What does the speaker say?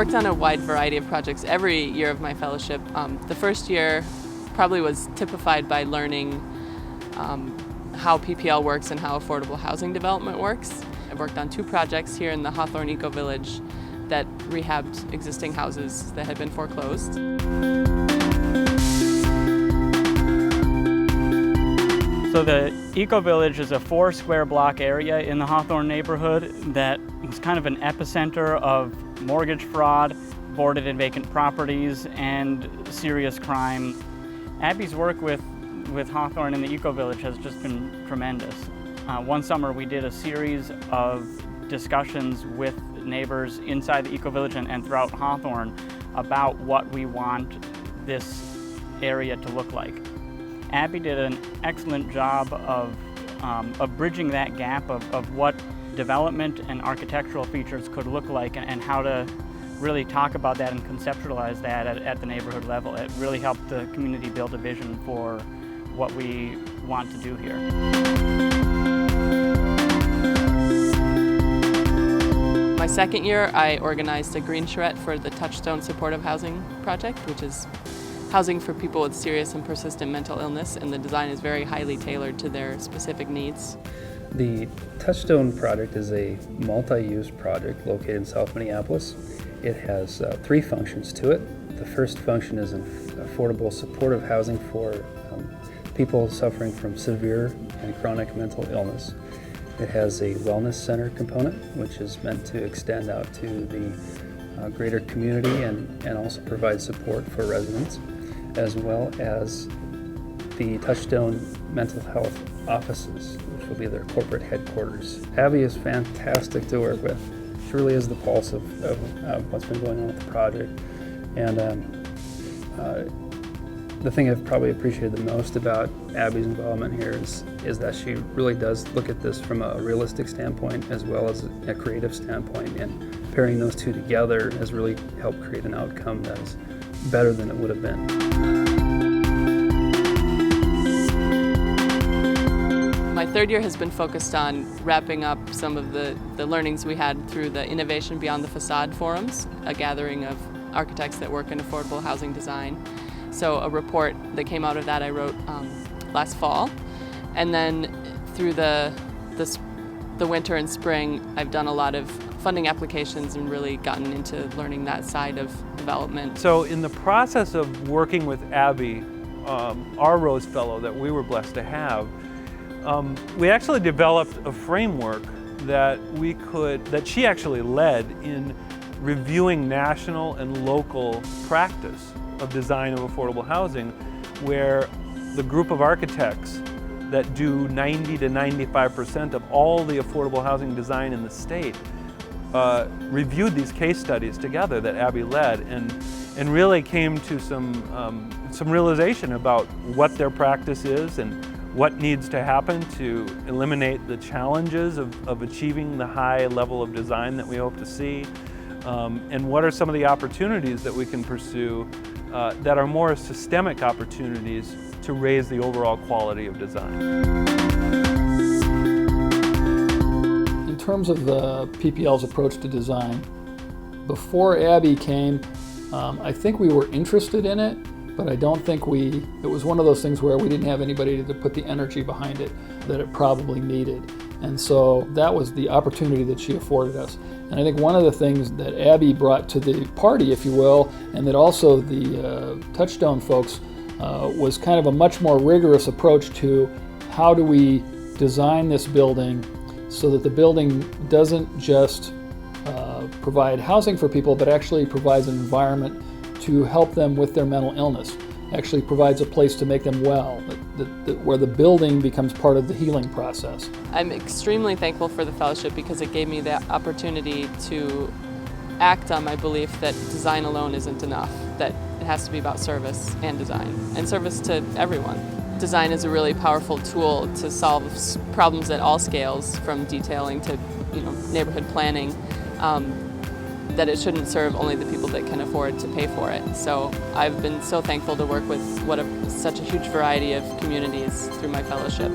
worked on a wide variety of projects every year of my fellowship. The first year probably was typified by learning how PPL works and how affordable housing development works. I've worked on 2 projects here in the Hawthorne Eco-Village that rehabbed existing houses that had been foreclosed. So the Eco-Village is a 4-square block area in the Hawthorne neighborhood that was kind of an epicenter of mortgage fraud, boarded and vacant properties, and serious crime. Abbie's work with Hawthorne in the Eco-Village has just been tremendous. One summer we did a series of discussions with neighbors inside the Eco-Village and throughout Hawthorne about what we want this area to look like. Abbie did an excellent job of bridging that gap of what development and architectural features could look like and how to really talk about that and conceptualize that at the neighborhood level. It really helped the community build a vision for what we want to do here. My second year, I organized a green charrette for the Touchstone supportive housing project, which is housing for people with serious and persistent mental illness, and the design is very highly tailored to their specific needs. The Touchstone project is a multi-use project located in South Minneapolis. It has 3 functions to it. The first function is affordable supportive housing for people suffering from severe and chronic mental illness. It has a wellness center component, which is meant to extend out to the greater community and also provide support for residents, as well as the Touchstone mental health offices, which will be their corporate headquarters. Abbie is fantastic to work with. She really is the pulse of what's been going on with the project. And the thing I've probably appreciated the most about Abbie's involvement here is that she really does look at this from a realistic standpoint as well as a creative standpoint, and pairing those 2 together has really helped create an outcome that is better than it would have been. My third year has been focused on wrapping up some of the learnings we had through the Innovation Beyond the Facade forums, a gathering of architects that work in affordable housing design. So a report that came out of that I wrote last fall. And then through the winter and spring, I've done a lot of funding applications and really gotten into learning that side of development. So in the process of working with Abbie, our Rose Fellow that we were blessed to have, we actually developed a framework that she actually led in reviewing national and local practice of design of affordable housing, where the group of architects that do 90 to 95% of all the affordable housing design in the state reviewed these case studies together that Abbie led, and really came to some realization about what their practice is and what needs to happen to eliminate the challenges of achieving the high level of design that we hope to see, and what are some of the opportunities that we can pursue that are more systemic opportunities to raise the overall quality of design. In terms of the PPL's approach to design, before Abbie came, I think we were interested in it, but I don't think it was one of those things where we didn't have anybody to put the energy behind it that it probably needed. And so that was the opportunity that she afforded us. And I think one of the things that Abbie brought to the party, if you will, and that also the Touchstone folks, was kind of a much more rigorous approach to how do we design this building so that the building doesn't just provide housing for people, but actually provides an environment to help them with their mental illness. Actually provides a place to make them well, where the building becomes part of the healing process. I'm extremely thankful for the fellowship because it gave me the opportunity to act on my belief that design alone isn't enough, that it has to be about service and design, and service to everyone. Design is a really powerful tool to solve problems at all scales, from detailing to neighborhood planning, that it shouldn't serve only the people that can afford to pay for it. So I've been so thankful to work with such a huge variety of communities through my fellowship.